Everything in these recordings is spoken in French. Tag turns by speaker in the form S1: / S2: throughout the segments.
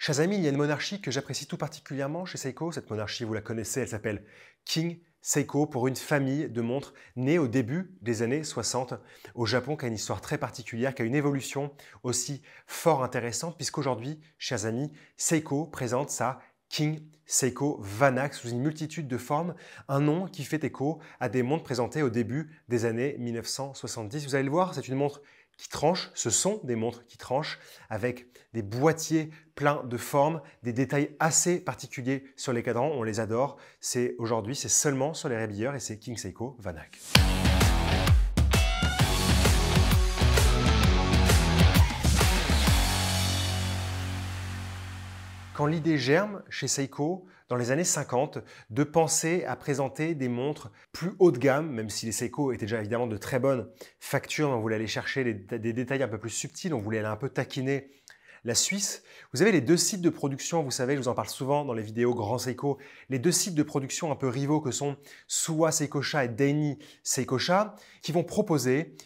S1: Chers amis, il y a une monarchie que j'apprécie tout particulièrement chez Seiko. Cette monarchie, vous la connaissez, elle s'appelle King Seiko, pour une famille de montres née au début des années 60 au Japon, qui a une histoire très particulière, qui a une évolution aussi fort intéressante, puisqu'aujourd'hui, chers amis, Seiko présente sa King Seiko Vanac sous une multitude de formes, un nom qui fait écho à des montres présentées au début des années 1970. Vous allez le voir, c'est une montre qui tranche, ce sont des montres qui tranchent avec des boîtiers pleins de formes, des détails assez particuliers sur les cadrans, on les adore. Aujourd'hui, c'est seulement sur les rébilleurs et c'est King Seiko Vanac. Quand l'idée germe chez Seiko, dans les années 50, de penser à présenter des montres plus haut de gamme, même si les Seiko étaient déjà évidemment de très bonne facture, on voulait aller chercher des détails un peu plus subtils, on voulait aller un peu taquiner la Suisse. Vous avez les deux sites de production, vous savez, je vous en parle souvent dans les vidéos Grand Seiko, les deux sites de production un peu rivaux que sont Suwa Seikosha et Daini Seikosha, qui vont proposer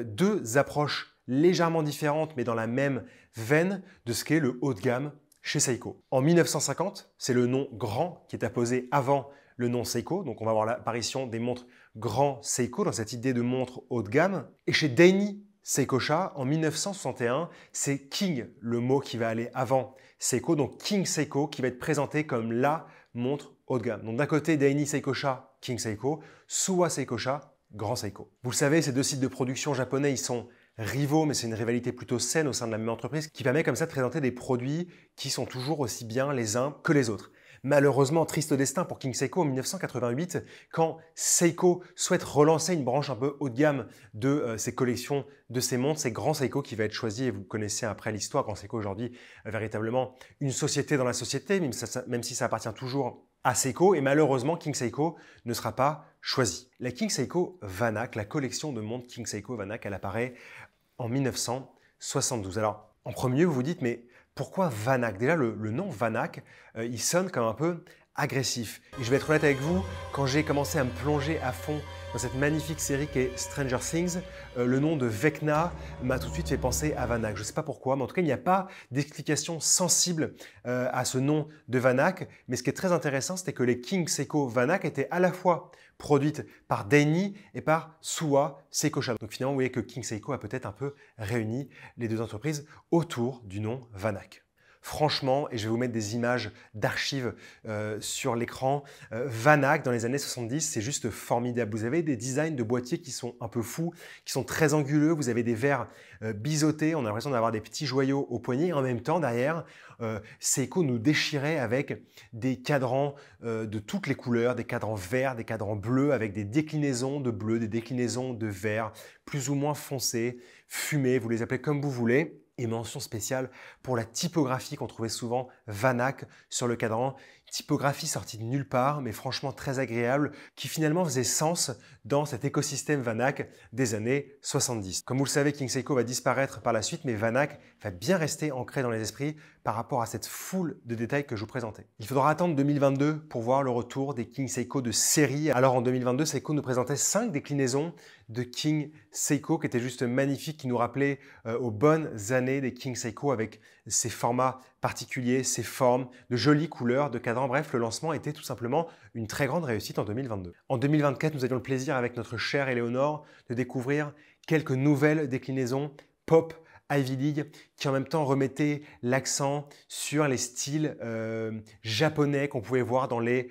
S1: deux approches légèrement différentes, mais dans la même veine de ce qu'est le haut de gamme chez Seiko. En 1950, c'est le nom Grand qui est apposé avant le nom Seiko. Donc on va voir l'apparition des montres Grand Seiko dans cette idée de montre haut de gamme. Et chez Daini Seikosha, en 1961, c'est King, le mot qui va aller avant Seiko. Donc King Seiko qui va être présenté comme la montre haut de gamme. Donc d'un côté, Daini Seikosha, King Seiko, Suwa Seikosha, Grand Seiko. Vous le savez, ces deux sites de production japonais, ils sont rivaux, mais c'est une rivalité plutôt saine au sein de la même entreprise qui permet comme ça de présenter des produits qui sont toujours aussi bien les uns que les autres. Malheureusement, triste destin pour King Seiko en 1988, quand Seiko souhaite relancer une branche un peu haut de gamme de ses collections de ses montres, c'est Grand Seiko qui va être choisi, et vous connaissez après l'histoire, Grand Seiko aujourd'hui véritablement une société dans la société, même si ça appartient toujours à Seiko, et malheureusement King Seiko ne sera pas choisi. La King Seiko Vanac, la collection de montres King Seiko Vanac, elle apparaît en 1972. Alors, en premier, vous vous dites, mais pourquoi Vanac? Déjà, le nom Vanac, il sonne comme un peu agressif. Et je vais être honnête avec vous, quand j'ai commencé à me plonger à fond dans cette magnifique série qui est Stranger Things, le nom de Vecna m'a tout de suite fait penser à Vanac. Je ne sais pas pourquoi, mais en tout cas, il n'y a pas d'explication sensible à ce nom de Vanac. Mais ce qui est très intéressant, c'était que les King Seiko Vanac étaient à la fois produites par Daini et par Suwa Seikosha. Donc finalement, vous voyez que King Seiko a peut-être un peu réuni les deux entreprises autour du nom Vanac. Franchement, et je vais vous mettre des images d'archives sur l'écran, Vanac dans les années 70, c'est juste formidable. Vous avez des designs de boîtiers qui sont un peu fous, qui sont très anguleux. Vous avez des verres biseautés, on a l'impression d'avoir des petits joyaux au poignet. Et en même temps, derrière, Seiko nous déchirait avec des cadrans de toutes les couleurs, des cadrans verts, des cadrans bleus, avec des déclinaisons de bleu, des déclinaisons de vert, plus ou moins foncés, fumés, vous les appelez comme vous voulez. Et mention spéciale pour la typographie qu'on trouvait souvent Vanac sur le cadran. Typographie sortie de nulle part, mais franchement très agréable, qui finalement faisait sens dans cet écosystème Vanac des années 70. Comme vous le savez, King Seiko va disparaître par la suite, mais Vanac va bien rester ancré dans les esprits par rapport à cette foule de détails que je vous présentais. Il faudra attendre 2022 pour voir le retour des King Seiko de série. Alors en 2022, Seiko nous présentait 5 déclinaisons de King Seiko qui étaient juste magnifiques, qui nous rappelaient aux bonnes années des King Seiko avec ses formats particuliers, ses formes, de jolies couleurs, de cadrans. Bref, le lancement était tout simplement une très grande réussite en 2022. En 2024, nous avions le plaisir avec notre chère Éléonore de découvrir quelques nouvelles déclinaisons pop Ivy League qui en même temps remettait l'accent sur les styles japonais qu'on pouvait voir dans les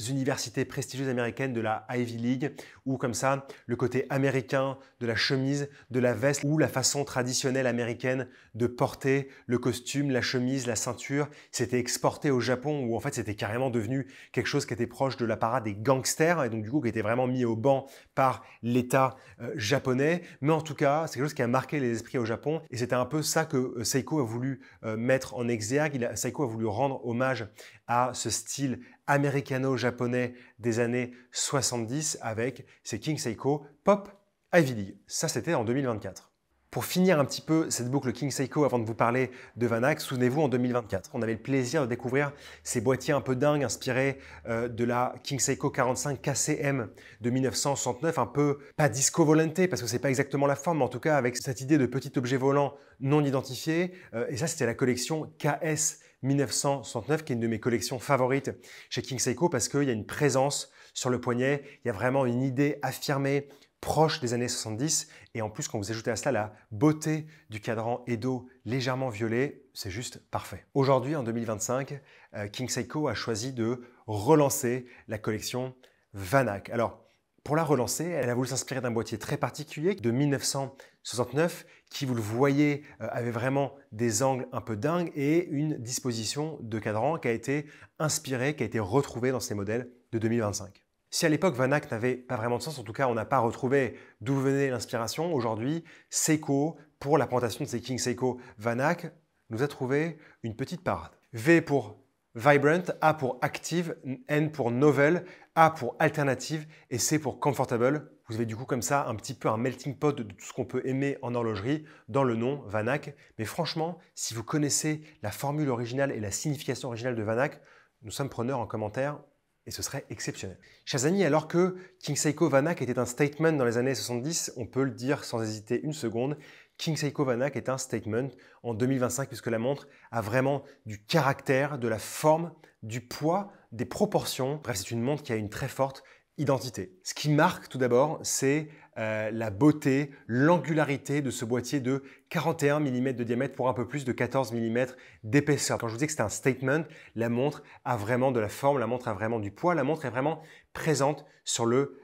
S1: universités prestigieuses américaines de la Ivy League, ou comme ça le côté américain de la chemise, de la veste, ou la façon traditionnelle américaine de porter le costume, la chemise, la ceinture, c'était exporté au Japon, où en fait c'était carrément devenu quelque chose qui était proche de l'apparat des gangsters, et donc du coup qui était vraiment mis au banc par l'État japonais. Mais en tout cas, c'est quelque chose qui a marqué les esprits au Japon, et c'était un peu ça que Seiko a voulu mettre en exergue. Seiko a voulu rendre hommage à ce style américano-japonais des années 70 avec ces King Seiko Pop Ivy League. Ça, c'était en 2024. Pour finir un petit peu cette boucle King Seiko avant de vous parler de Vanak, souvenez-vous en 2024, on avait le plaisir de découvrir ces boîtiers un peu dingues inspirés de la King Seiko 45 KCM de 1969, un peu pas disco volante parce que c'est pas exactement la forme, mais en tout cas avec cette idée de petit objet volant non identifié. Et ça, c'était la collection KS 1969, qui est une de mes collections favorites chez King Seiko parce qu'il y a une présence sur le poignet, il y a vraiment une idée affirmée, proche des années 70. Et en plus, quand vous ajoutez à cela la beauté du cadran Edo légèrement violet, c'est juste parfait. Aujourd'hui, en 2025, King Seiko a choisi de relancer la collection Vanak. Alors, pour la relancer, elle a voulu s'inspirer d'un boîtier très particulier de 1969 qui, vous le voyez, avait vraiment des angles un peu dingues et une disposition de cadran qui a été inspirée, qui a été retrouvée dans ces modèles de 2025. Si à l'époque Vanak n'avait pas vraiment de sens, en tout cas on n'a pas retrouvé d'où venait l'inspiration, aujourd'hui Seiko, pour la présentation de ces King Seiko Vanak, nous a trouvé une petite parade. V pour Vibrant, A pour Active, N pour Novel, A pour Alternative et C pour Comfortable. Vous avez du coup comme ça un petit peu un melting pot de tout ce qu'on peut aimer en horlogerie dans le nom Vanak. Mais franchement, si vous connaissez la formule originale et la signification originale de Vanak, nous sommes preneurs en commentaire. Et ce serait exceptionnel. Chers amis, alors que King Seiko Vanak était un statement dans les années 70, on peut le dire sans hésiter une seconde, King Seiko Vanak est un statement en 2025 puisque la montre a vraiment du caractère, de la forme, du poids, des proportions. Bref, c'est une montre qui a une très forte identité. Ce qui marque tout d'abord, c'est la beauté, l'angularité de ce boîtier de 41 mm de diamètre pour un peu plus de 14 mm d'épaisseur. Quand je vous dis que c'est un statement, la montre a vraiment de la forme, la montre a vraiment du poids, la montre est vraiment présente sur le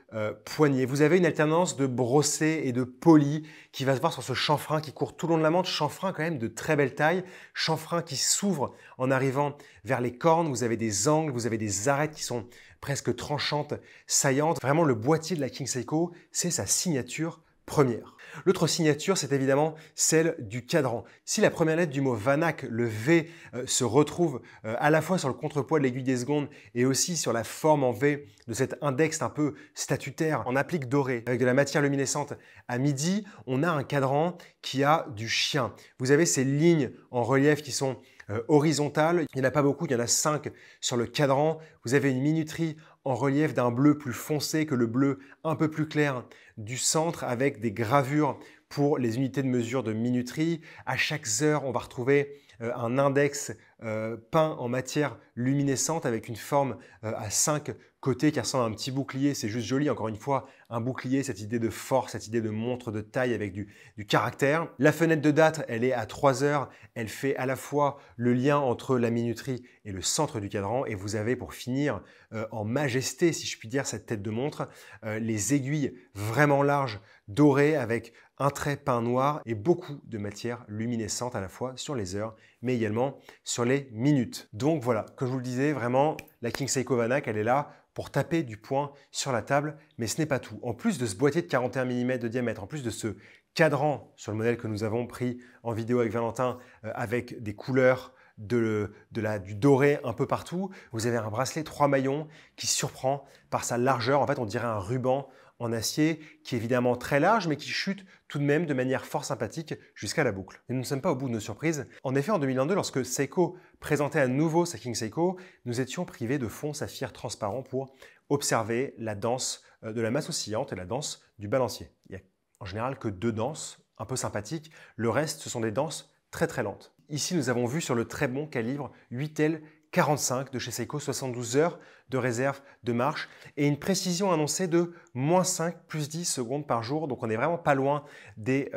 S1: poignet. Vous avez une alternance de brossé et de poli qui va se voir sur ce chanfrein qui court tout le long de la montre. Chanfrein quand même de très belle taille, chanfrein qui s'ouvre en arrivant vers les cornes. Vous avez des angles, vous avez des arêtes qui sont presque tranchantes, saillantes. Vraiment, le boîtier de la King Seiko, c'est sa signature première. L'autre signature, c'est évidemment celle du cadran. Si la première lettre du mot Vanak, le V, se retrouve à la fois sur le contrepoids de l'aiguille des secondes et aussi sur la forme en V de cet index un peu statutaire en applique dorée avec de la matière luminescente à midi, on a un cadran qui a du chien. Vous avez ces lignes en relief qui sont horizontales. Il n'y en a pas beaucoup, il y en a 5 sur le cadran. Vous avez une minuterie en relief d'un bleu plus foncé que le bleu un peu plus clair du centre avec des gravures pour les unités de mesure de minuterie. À chaque heure, on va retrouver un index peint en matière luminescente avec une forme à 5 côtés qui ressemble à un petit bouclier. C'est juste joli, encore une fois, un bouclier, cette idée de force, cette idée de montre de taille avec du caractère. La fenêtre de date, elle est à 3 heures. Elle fait à la fois le lien entre la minuterie et le centre du cadran. Et vous avez, pour finir, en majesté, si je puis dire, cette tête de montre, les aiguilles vraiment larges, dorées, avec un trait peint noir et beaucoup de matière luminescente à la fois sur les heures, mais également sur les minutes. Donc voilà, comme je vous le disais, vraiment, la King Seiko Vanak, elle est là pour taper du poing sur la table, mais ce n'est pas tout. En plus de ce boîtier de 41 mm de diamètre, en plus de ce cadran sur le modèle que nous avons pris en vidéo avec Valentin, avec des couleurs, du doré un peu partout, vous avez un bracelet 3 maillons qui surprend par sa largeur. En fait, on dirait un ruban en acier qui est évidemment très large mais qui chute tout de même de manière fort sympathique jusqu'à la boucle. Et nous ne sommes pas au bout de nos surprises. En effet, en 2022, lorsque Seiko présentait à nouveau sa King Seiko, nous étions privés de fond saphir transparent pour observer la danse de la masse oscillante et la danse du balancier. Il n'y a en général que 2 danses un peu sympathiques. Le reste, ce sont des danses très très lentes. Ici, nous avons vu sur le très bon calibre 8L 45 de chez Seiko, 72 heures de réserve de marche et une précision annoncée de -5 plus 10 secondes par jour. Donc on n'est vraiment pas loin des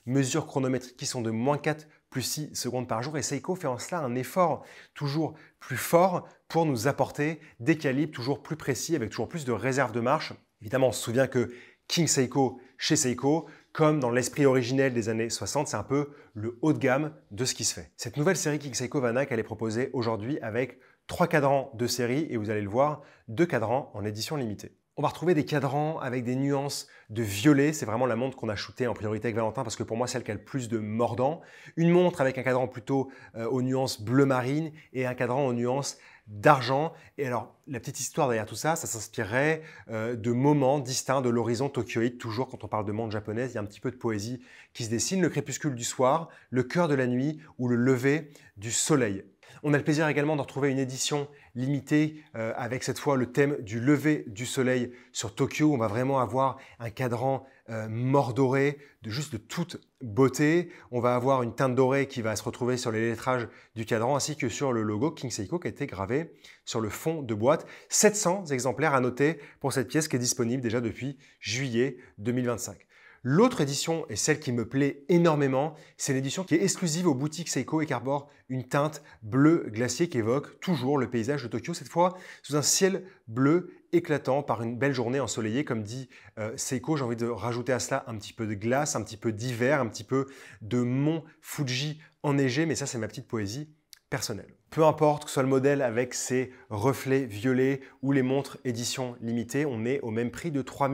S1: mesures chronométriques qui sont de -4 plus 6 secondes par jour. Et Seiko fait en cela un effort toujours plus fort pour nous apporter des calibres toujours plus précis avec toujours plus de réserve de marche. Évidemment, on se souvient que King Seiko chez Seiko, comme dans l'esprit originel des années 60, c'est un peu le haut de gamme de ce qui se fait. Cette nouvelle série King Seiko Vanak, elle est proposée aujourd'hui avec 3 cadrans de série et vous allez le voir, 2 cadrans en édition limitée. On va retrouver des cadrans avec des nuances de violet. C'est vraiment la montre qu'on a shootée en priorité avec Valentin parce que pour moi, c'est celle qui a le plus de mordant. Une montre avec un cadran plutôt aux nuances bleu marine et un cadran aux nuances d'argent. Et alors, la petite histoire derrière tout ça, ça s'inspirerait de moments distincts de l'horizon tokyoïde. Toujours, quand on parle de montre japonaise, il y a un petit peu de poésie qui se dessine. Le crépuscule du soir, le cœur de la nuit ou le lever du soleil. On a le plaisir également de retrouver une édition limitée avec cette fois le thème du lever du soleil sur Tokyo. On va vraiment avoir un cadran mordoré de toute beauté. On va avoir une teinte dorée qui va se retrouver sur les lettrages du cadran ainsi que sur le logo King Seiko qui a été gravé sur le fond de boîte. 700 exemplaires à noter pour cette pièce qui est disponible déjà depuis juillet 2025. L'autre édition est celle qui me plaît énormément. C'est l'édition qui est exclusive aux boutiques Seiko et qui arbore une teinte bleu glacier qui évoque toujours le paysage de Tokyo, cette fois sous un ciel bleu éclatant par une belle journée ensoleillée. Comme dit Seiko, j'ai envie de rajouter à cela un petit peu de glace, un petit peu d'hiver, un petit peu de mont Fuji enneigé, mais ça c'est ma petite poésie personnelle. Peu importe que ce soit le modèle avec ses reflets violets ou les montres édition limitée, on est au même prix de 3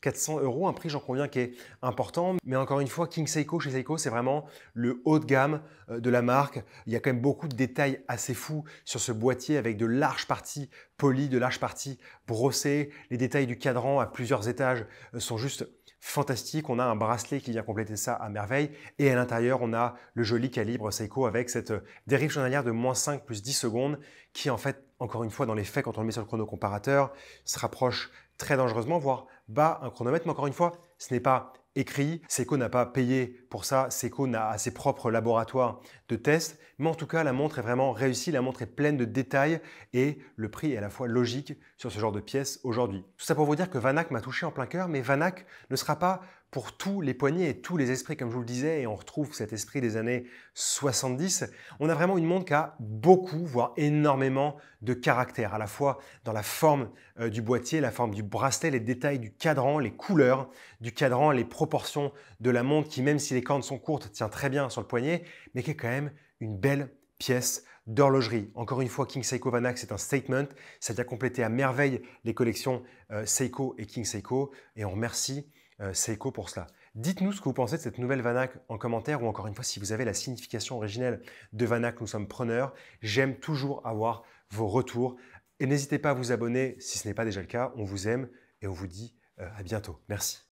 S1: 400 €, un prix j'en conviens qui est important. Mais encore une fois, King Seiko chez Seiko, c'est vraiment le haut de gamme de la marque. Il y a quand même beaucoup de détails assez fous sur ce boîtier avec de larges parties polies, de larges parties brossées. Les détails du cadran à plusieurs étages sont juste fantastique. On a un bracelet qui vient compléter ça à merveille. Et à l'intérieur, on a le joli calibre Seiko avec cette dérive journalière de -5 plus 10 secondes qui, en fait, encore une fois, dans les faits, quand on le met sur le chrono comparateur, se rapproche très dangereusement, voire bat un chronomètre. Mais encore une fois, ce n'est pas écrit. Seiko n'a pas payé pour ça. Seiko n'a ses propres laboratoires de tests. Mais en tout cas, la montre est vraiment réussie. La montre est pleine de détails et le prix est à la fois logique sur ce genre de pièces aujourd'hui. Tout ça pour vous dire que Vanak m'a touché en plein cœur, mais Vanak ne sera pas pour tous les poignets et tous les esprits, comme je vous le disais, et on retrouve cet esprit des années 70. On a vraiment une montre qui a beaucoup, voire énormément de caractère, à la fois dans la forme du boîtier, la forme du bracelet, les détails du cadran, les couleurs du cadran, les proportions de la montre qui, même si les cornes sont courtes, tient très bien sur le poignet, mais qui est quand même une belle pièce d'horlogerie. Encore une fois, King Seiko Vanak, c'est un statement. Ça vient compléter à merveille les collections Seiko et King Seiko, et on remercie Seiko pour cela. Dites-nous ce que vous pensez de cette nouvelle Vanak en commentaire ou encore une fois si vous avez la signification originelle de Vanak, nous sommes preneurs. J'aime toujours avoir vos retours et n'hésitez pas à vous abonner si ce n'est pas déjà le cas. On vous aime et on vous dit à bientôt. Merci.